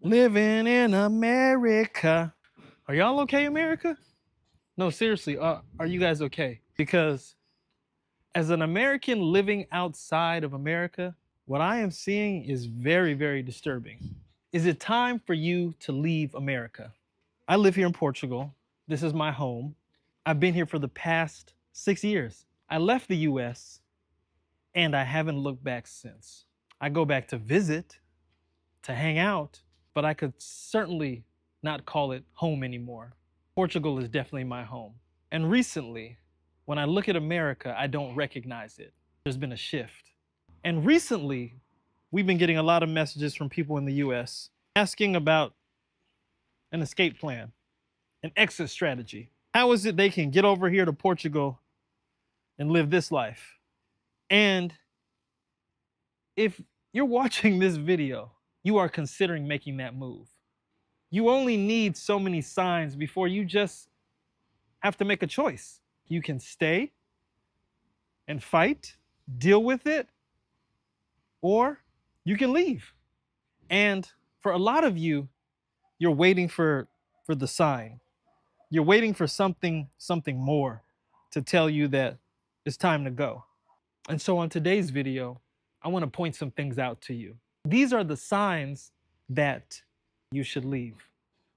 Living in America. Are y'all okay, America? No, seriously, are you guys okay? Because as an American living outside of America, what I am seeing is very, very disturbing. Is it time for you to leave America? I live here in Portugal. This is my home. I've been here for the past 6 years. I left the US and I haven't looked back since. I go back to visit, to hang out, but I could certainly not call it home anymore. Portugal is definitely my home. And recently, when I look at America, I don't recognize it. There's been a shift. And recently, we've been getting a lot of messages from people in the US asking about an escape plan, an exit strategy. How is it they can get over here to Portugal and live this life? And if you're watching this video, you are considering making that move. You only need so many signs before you just have to make a choice. You can stay and fight, deal with it, or you can leave. And for a lot of you, you're waiting for the sign. You're waiting for something more to tell you that it's time to go. And so on today's video, I want to point some things out to you. These are the signs that you should leave.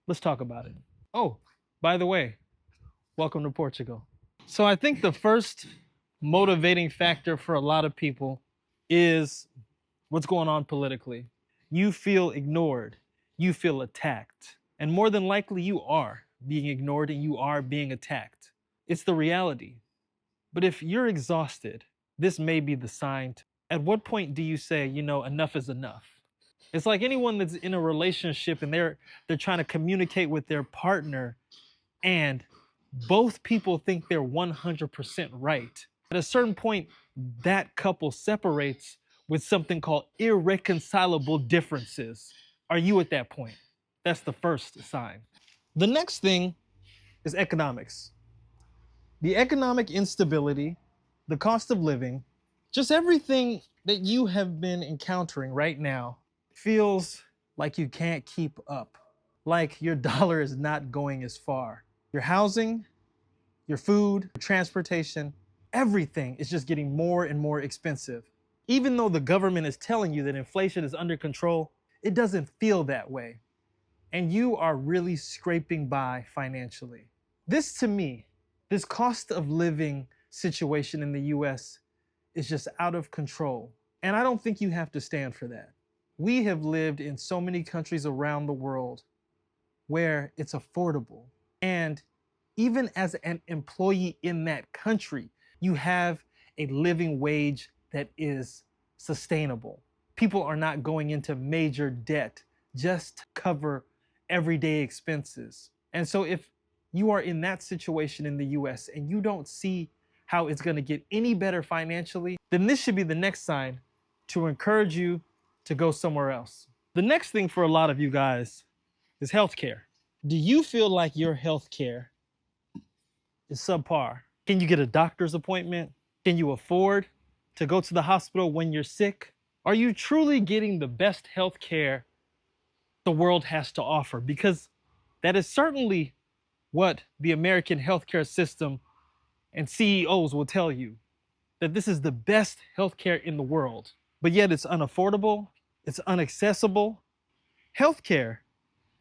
Let's talk about it. Oh, by the way, welcome to Portugal. So I think the first motivating factor for a lot of people is what's going on politically. You feel ignored, you feel attacked, and more than likely you are being ignored and you are being attacked. It's the reality. But if you're exhausted, this may be the sign. At what point do you say, enough is enough? It's like anyone that's in a relationship and they're trying to communicate with their partner and both people think they're 100% right. At a certain point, that couple separates with something called irreconcilable differences. Are you at that point? That's the first sign. The next thing is economics. The economic instability, the cost of living, just everything that you have been encountering right now feels like you can't keep up, like your dollar is not going as far. Your housing, your food, your transportation, everything is just getting more and more expensive. Even though the government is telling you that inflation is under control, it doesn't feel that way. And you are really scraping by financially. This to me, this cost of living situation in the US is just out of control. And I don't think you have to stand for that. We have lived in so many countries around the world where it's affordable. And even as an employee in that country, you have a living wage that is sustainable. People are not going into major debt just to cover everyday expenses. And so if you are in that situation in the US and you don't see how it's going to get any better financially, then this should be the next sign to encourage you to go somewhere else. The next thing for a lot of you guys is healthcare. Do you feel like your healthcare is subpar? Can you get a doctor's appointment? Can you afford to go to the hospital when you're sick? Are you truly getting the best healthcare the world has to offer? Because that is certainly what the American healthcare system and CEOs will tell you, that this is the best healthcare in the world, but yet it's unaffordable, it's inaccessible. Healthcare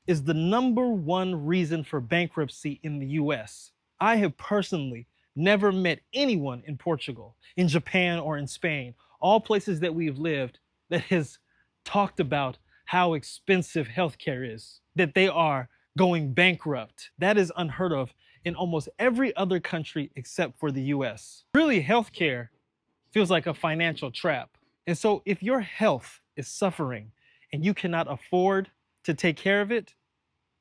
is the number one reason for bankruptcy in the US. I have personally never met anyone in Portugal, in Japan, or in Spain, all places that we've lived, that has talked about how expensive healthcare is, that they are going bankrupt. That is unheard of in almost every other country except for the US. Really, healthcare feels like a financial trap. And so if your health is suffering and you cannot afford to take care of it,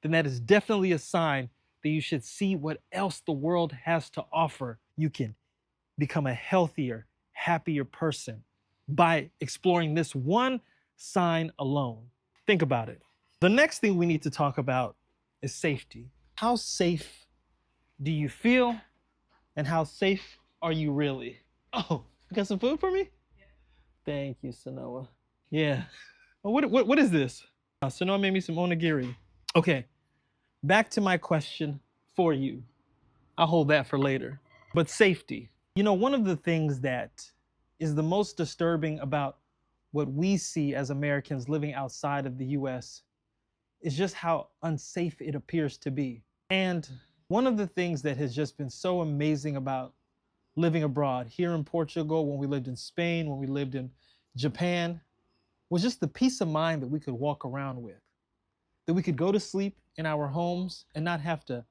then that is definitely a sign that you should see what else the world has to offer. You can become a healthier, happier person by exploring this one sign alone. Think about it. The next thing we need to talk about is safety. How safe do you feel, and how safe are you really? Oh, you got some food for me? Yeah. Thank you, Sanoa. Yeah. What is this? So now I made me some onigiri. Okay, back to my question for you. I'll hold that for later. But safety. You know, one of the things that is the most disturbing about what we see as Americans living outside of the US is just how unsafe it appears to be. And one of the things that has just been so amazing about living abroad here in Portugal, when we lived in Spain, when we lived in Japan, was just the peace of mind that we could walk around with, that we could go to sleep in our homes and not have to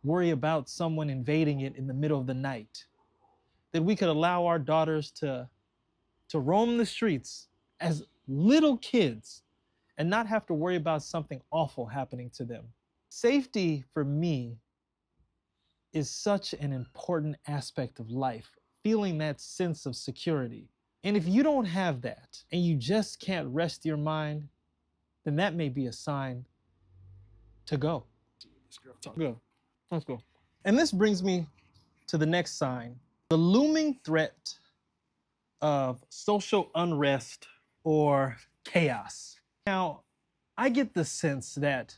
worry about someone invading it in the middle of the night, that we could allow our daughters to roam the streets as little kids and not have to worry about something awful happening to them. Safety for me is such an important aspect of life, feeling that sense of security. And if you don't have that and you just can't rest your mind, then that may be a sign to go. Go. Let's go. And this brings me to the next sign, the looming threat of social unrest or chaos. Now, I get the sense that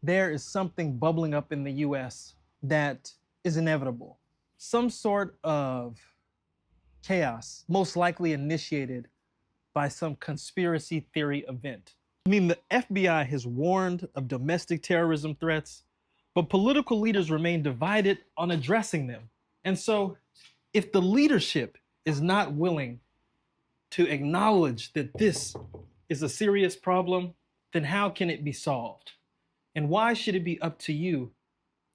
there is something bubbling up in the US that is inevitable. Some sort of chaos, most likely initiated by some conspiracy theory event. I mean, the FBI has warned of domestic terrorism threats, but political leaders remain divided on addressing them. And so, if the leadership is not willing to acknowledge that this is a serious problem, then how can it be solved? And why should it be up to you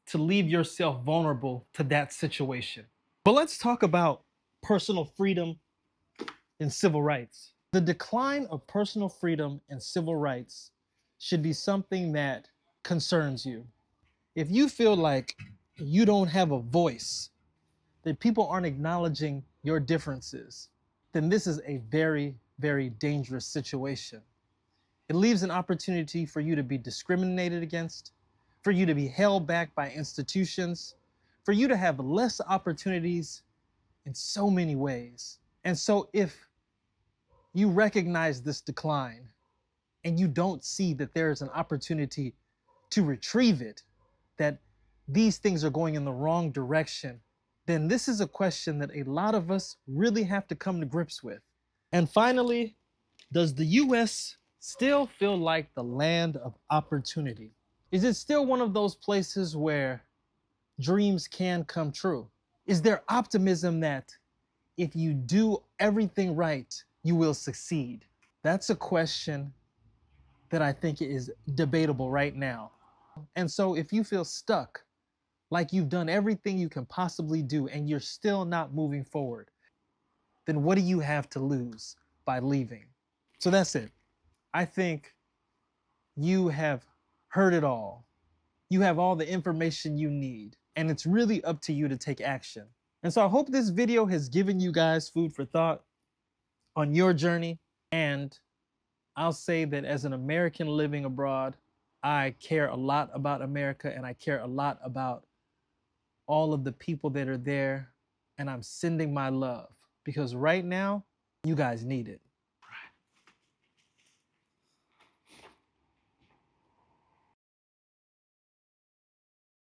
to leave yourself vulnerable to that situation? But let's talk about personal freedom and civil rights. The decline of personal freedom and civil rights should be something that concerns you. If you feel like you don't have a voice, that people aren't acknowledging your differences, then this is a very, very dangerous situation. It leaves an opportunity for you to be discriminated against, for you to be held back by institutions, for you to have less opportunities in so many ways. And so if you recognize this decline and you don't see that there is an opportunity to retrieve it, that these things are going in the wrong direction, then this is a question that a lot of us really have to come to grips with. And finally, does the US still feel like the land of opportunity? Is it still one of those places where dreams can come true? Is there optimism that if you do everything right, you will succeed? That's a question that I think is debatable right now. And so if you feel stuck, like you've done everything you can possibly do and you're still not moving forward, then what do you have to lose by leaving? So that's it. I think you have heard it all. You have all the information you need, and it's really up to you to take action. And so I hope this video has given you guys food for thought on your journey. And I'll say that as an American living abroad, I care a lot about America and I care a lot about all of the people that are there. And I'm sending my love because right now, you guys need it.